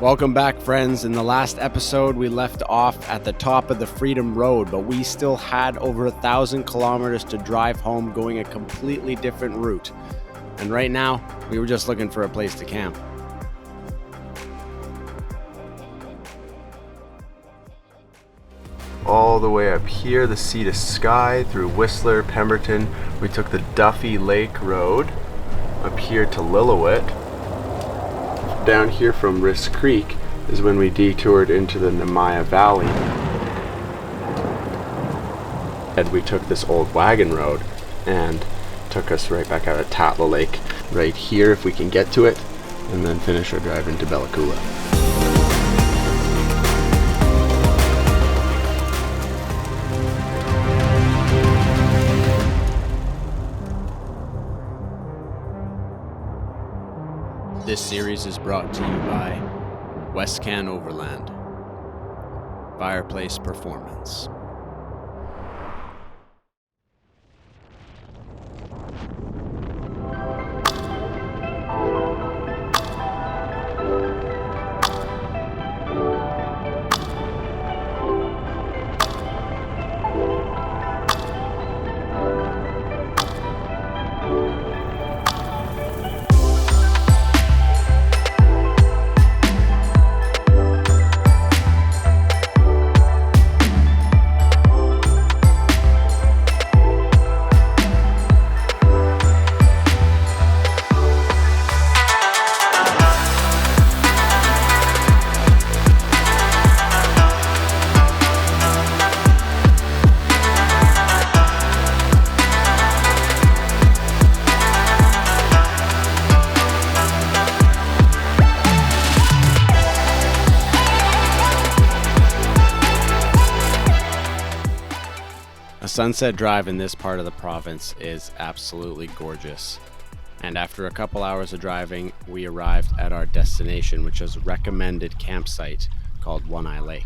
Welcome back, friends. In the last episode, we left off at the top of the Freedom Road, but we still had over 1,000 kilometers to drive home going a completely different route. And right now, we were just looking for a place to camp. All the way up here, the sea to sky, through Whistler, Pemberton. We took the Duffy Lake Road up here to Lillooet. Down here from Risk Creek is when we detoured into the Nemaya Valley. And we took this old wagon road and took us right back out of Tatla Lake, right here if we can get to it, and then finish our drive into Bella Coola. This series is brought to you by Westcan Overland, Fireplace Performance. A sunset drive in this part of the province is absolutely gorgeous. And after a couple hours of driving, we arrived at our destination, which is a recommended campsite called One Eye Lake.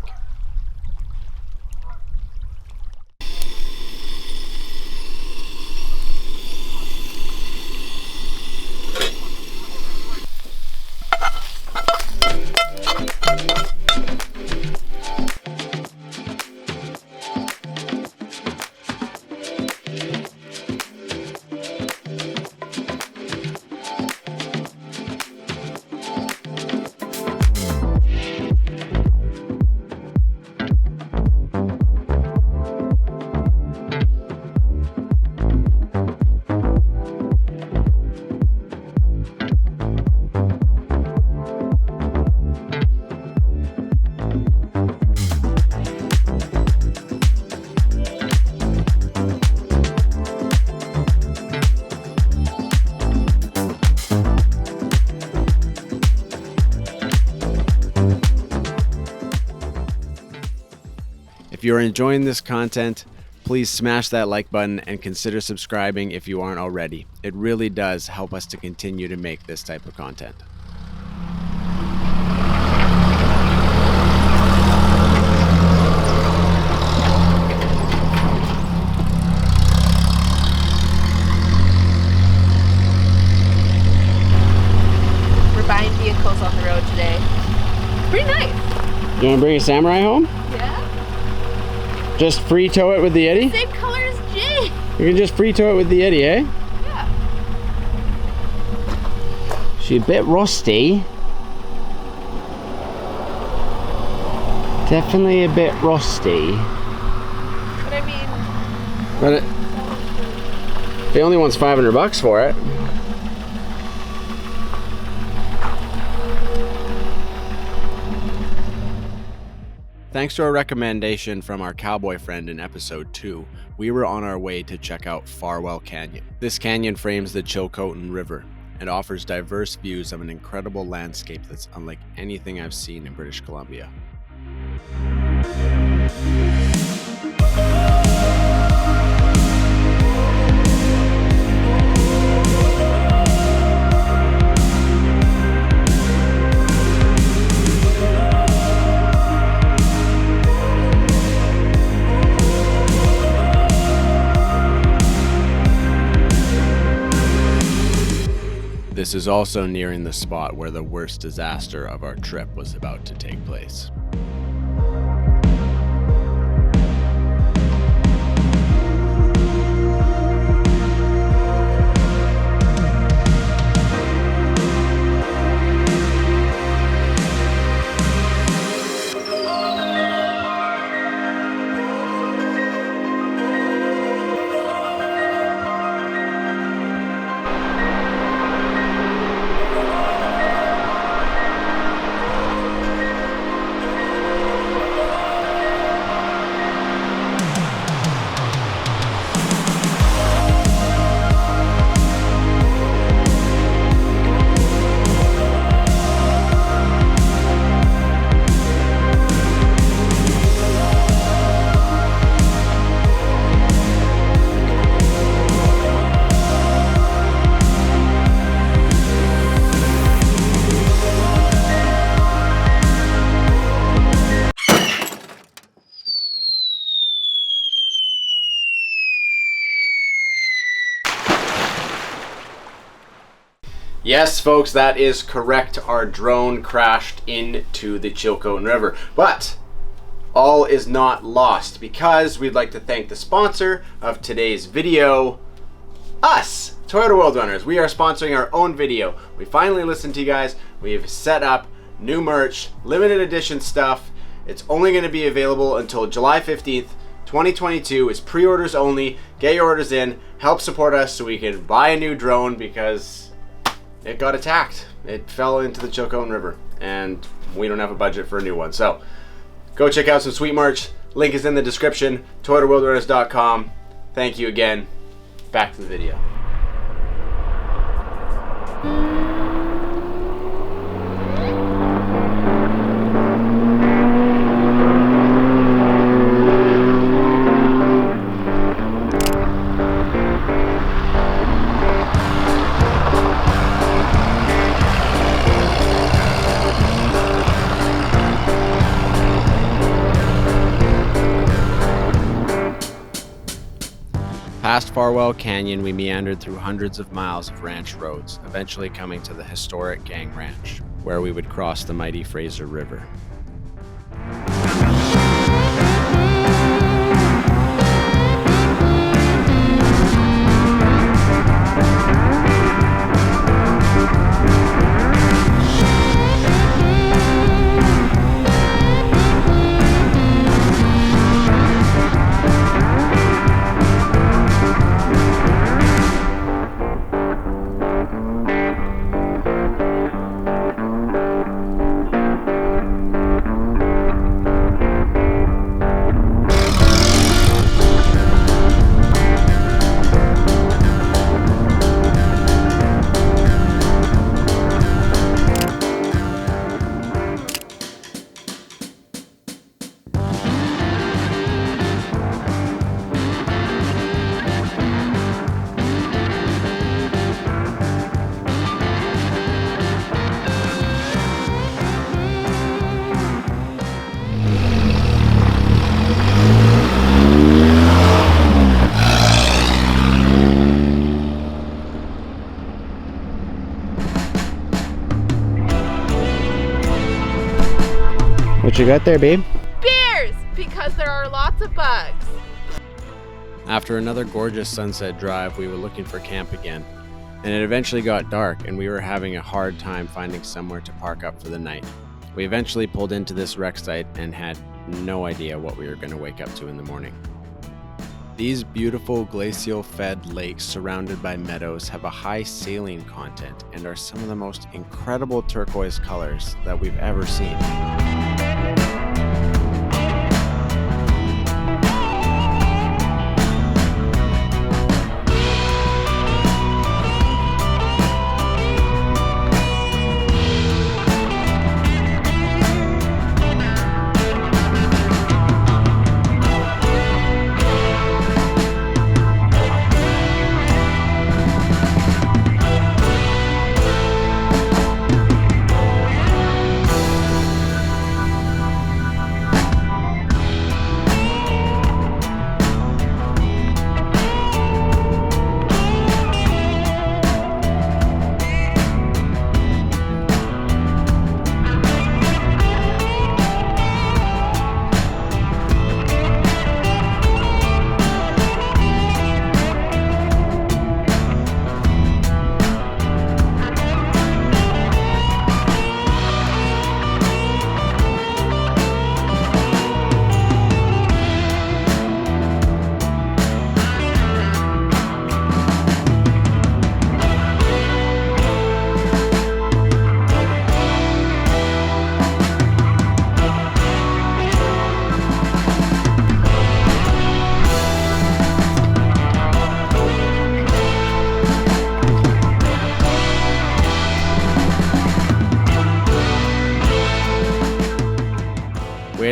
If you're enjoying this content, please smash that like button and consider subscribing if you aren't already. It really does help us to continue to make this type of content. We're buying vehicles on the road today. Pretty nice. You want to bring a Samurai home? Yeah. Just free tow it with the Yeti? Same color as Jay. You can just free tow it with the Yeti, eh? Yeah. She's a bit rusty. Definitely a bit rusty. But I mean... But he only wants $500 for it. Thanks to a recommendation from our cowboy friend in episode 2, we were on our way to check out Farwell Canyon. This canyon frames the Chilcotin River and offers diverse views of an incredible landscape that's unlike anything I've seen in British Columbia. This This is also nearing the spot where the worst disaster of our trip was about to take place. Yes, folks, that is correct. Our drone crashed into the Chilcotin River. But all is not lost, because we'd like to thank the sponsor of today's video, us, Toyota World Runners. We are sponsoring our own video. We finally listened to you guys. We've set up new merch, limited edition stuff. It's only going to be available until July 15th, 2022. It's pre-orders only. Get your orders in. Help support us so we can buy a new drone, because it got attacked. It fell into the Chilcotin River, and we don't have a budget for a new one. So go check out some sweet merch. Link is in the description. ToyotaWorldRunners.com. Thank you again. Back to the video. Past Farwell Canyon, we meandered through hundreds of miles of ranch roads, eventually coming to the historic Gang Ranch, where we would cross the mighty Fraser River. What you got there, babe? Bears! Because there are lots of bugs. After another gorgeous sunset drive, we were looking for camp again, and it eventually got dark and we were having a hard time finding somewhere to park up for the night. We eventually pulled into this wreck site and had no idea what we were going to wake up to in the morning. These beautiful glacial-fed lakes surrounded by meadows have a high saline content and are some of the most incredible turquoise colors that we've ever seen.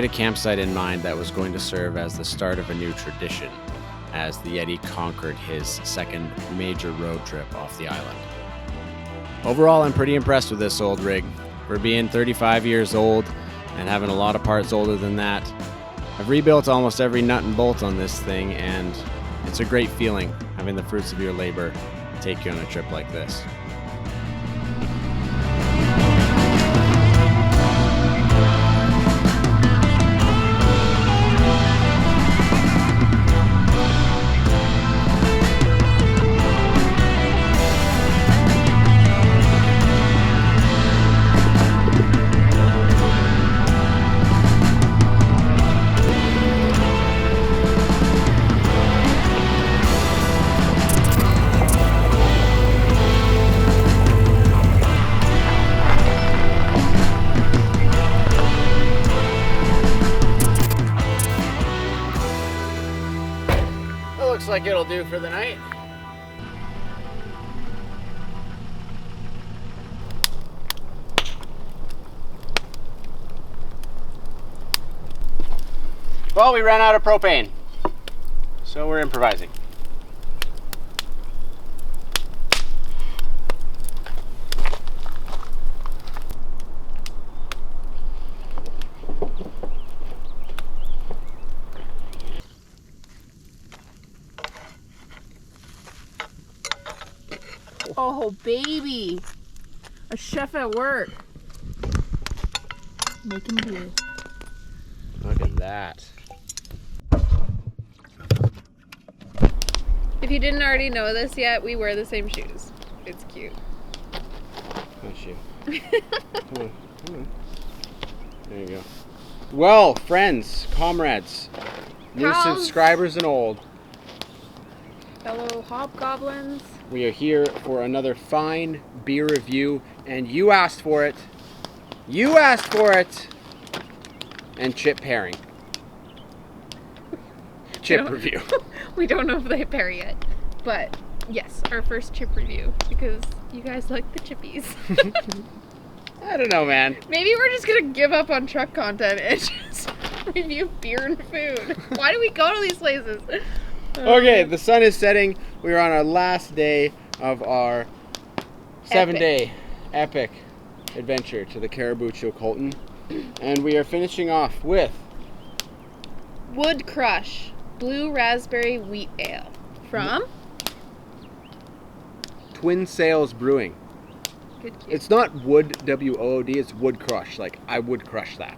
a campsite in mind that was going to serve as the start of a new tradition as the Yeti conquered his second major road trip off the island. Overall, I'm pretty impressed with this old rig. For being 35 years old and having a lot of parts older than that, I've rebuilt almost every nut and bolt on this thing, and it's a great feeling having the fruits of your labor take you on a trip like this. Looks like it'll do for the night. Well, we ran out of propane, so we're improvising. Oh, baby. A chef at work. Making beer. Look at that. If you didn't already know this yet, we wear the same shoes. It's cute. That's you. Come on, come on. There you go. Well, friends, comrades, new Pals. subscribers and old, Fellow hobgoblins. we are here for another fine beer review, and you asked for it. You asked for it. And chip pairing. Chip No. review. We don't know if they pair yet. But yes, our first chip review. Because you guys like the chippies. I don't know, man. Maybe we're just going to give up on truck content and just review beer and food. Why do we go to these places? Okay, the sun is setting. We are on our last day of our 7-day epic adventure to the Cariboo Chilcotin. And we are finishing off with Wood Crush Blue Raspberry Wheat Ale from Twin Sails Brewing. Good cue. It's not wood, W-O-O-D, it's wood crush. Like, I would crush that.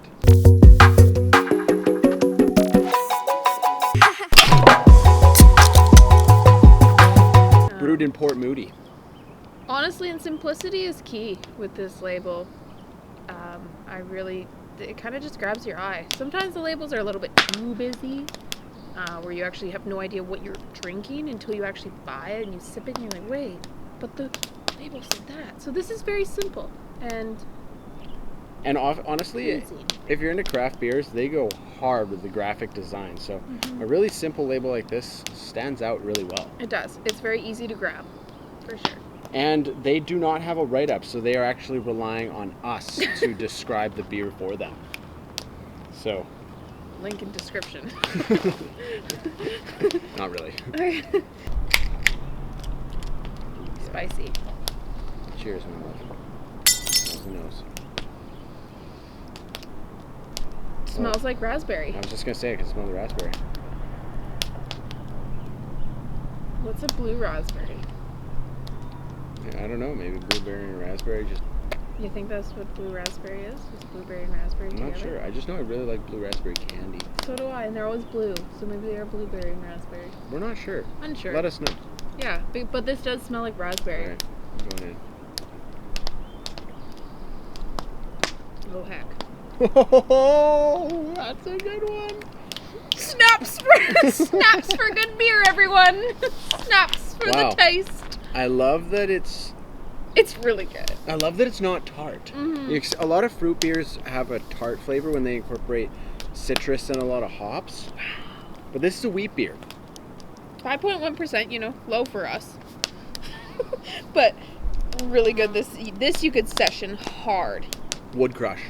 Brewed in Port Moody. Honestly, and simplicity is key with this label. It kind of just grabs your eye. Sometimes the labels are a little bit too busy, where you actually have no idea what you're drinking until you actually buy it and you sip it and you're like, wait, but the label said that. So this is very simple and Honestly, easy. if you're into craft beers, they go hard with the graphic design. So a really simple label like this stands out really well. It does. It's very easy to grab, for sure. And they do not have a write-up, so they are actually relying on us to describe the beer for them. So, Link in description. not really. Spicy. Cheers, my love. Nose to nose. Smells like raspberry. I was just gonna say, I can smell the raspberry. What's a blue raspberry? I don't know, maybe blueberry and raspberry. Just You think that's what blue raspberry is? Is blueberry and raspberry I'm together? not sure. I just know I really like blue raspberry candy. So do I, and they're always blue. So maybe they are blueberry and raspberry. We're not sure. Unsure. Let us know. Yeah, but this does smell like raspberry. Alright, I'm going in. Oh heck. Oh, that's a good one. Snaps for good beer, everyone. Snaps for Wow. the taste. I love that it's really good. I love that it's not tart. A lot of fruit beers have a tart flavor when they incorporate citrus and a lot of hops. But this is a wheat beer. 5.1%, low for us. But really good. This you could session hard. Wood crush.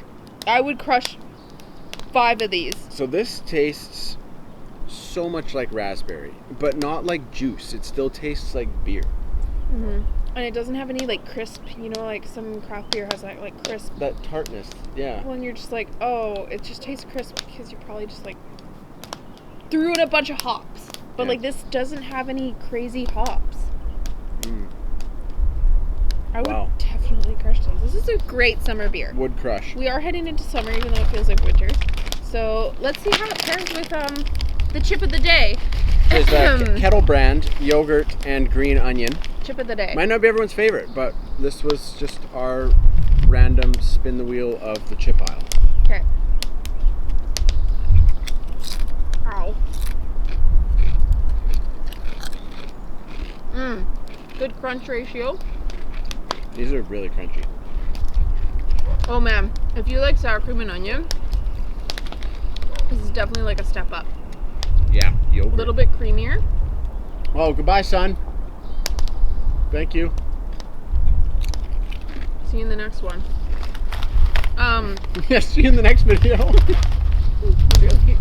I would crush 5 of these. So this tastes so much like raspberry, but not like juice. It still tastes like beer. Mm-hmm. And it doesn't have any like crisp, you know, like some craft beer has that like crisp. That tartness, yeah. Well, and you're just like, oh, it just tastes crisp because you probably just like threw in a bunch of hops. But like this doesn't have any crazy hops. I would definitely crush this. This is a great summer beer. Would crush. We are heading into summer even though it feels like winter. So let's see how it pairs with the chip of the day. It's Kettle brand, yogurt and green onion. Chip of the day. Might not be everyone's favorite, but this was just our random spin the wheel of the chip aisle. Okay. Ow. Good crunch ratio. These are really crunchy. Oh man, if you like sour cream and onion, this is definitely like a step up. Yeah, yogurt. A little bit creamier. Oh, goodbye, son. Thank you. See you in the next one. Yeah, see you in the next video. Really?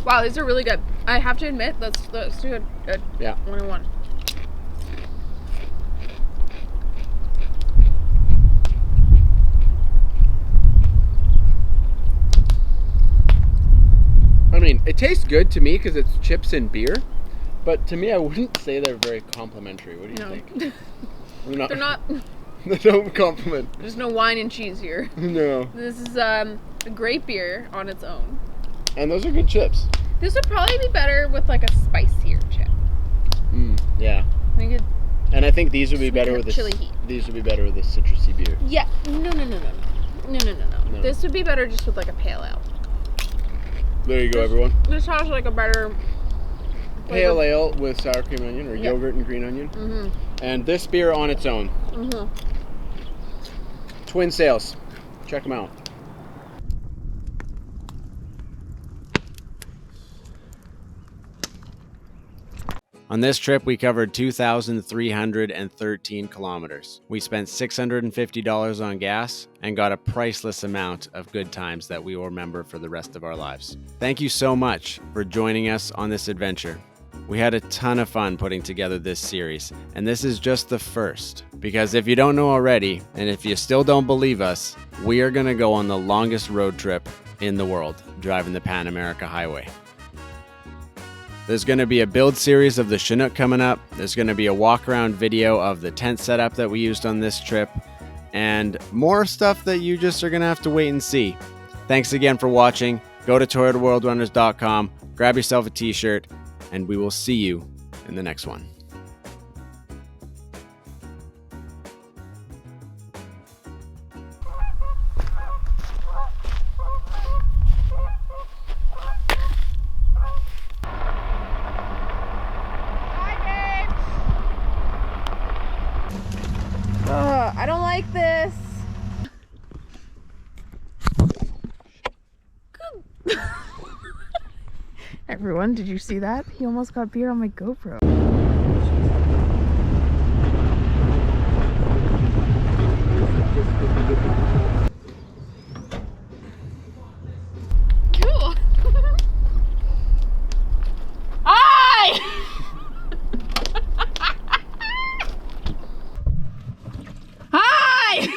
Wow, these are really good. I have to admit, let's do a 1-on-1. I mean, it tastes good to me because it's chips and beer, but to me, I wouldn't say they're very complimentary. What do you think? They're not. They don't compliment. There's no wine and cheese here. No. This is a great beer on its own. And those are good chips. This would probably be better with like a spicier chip. Yeah. I think and I think these would be better with chili heat. These would be better with a citrusy beer. Yeah. No. This would be better just with like a pale ale. There you go, everyone. This has like a better Pale ale with sour cream and onion, or yogurt and green onion. And this beer on its own. Twin Sails. Check them out. On this trip, we covered 2,313 kilometers. We spent $650 on gas and got a priceless amount of good times that we will remember for the rest of our lives. Thank you so much for joining us on this adventure. We had a ton of fun putting together this series, and this is just the first. Because if you don't know already, and if you still don't believe us, we are going to go on the longest road trip in the world, driving the Pan America Highway. There's going to be a build series of the Chinook coming up. There's going to be a walk around video of the tent setup that we used on this trip, and more stuff that you just are going to have to wait and see. Thanks again for watching. Go to ToyotaWorldRunners.com, grab yourself a t-shirt, and we will see you in the next one. I don't like this. Everyone, did you see that? He almost got beer on my GoPro. Cool. Hi! Hi!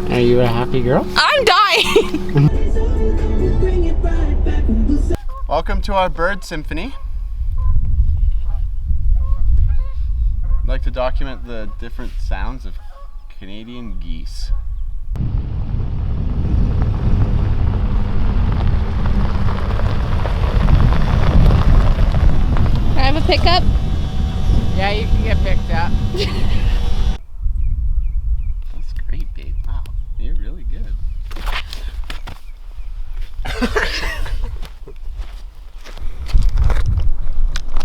Are you a happy girl? I'm dying! Welcome to our bird symphony. I'd like to document the different sounds of Canadian geese. Can I have a pickup? Yeah, you can get picked up.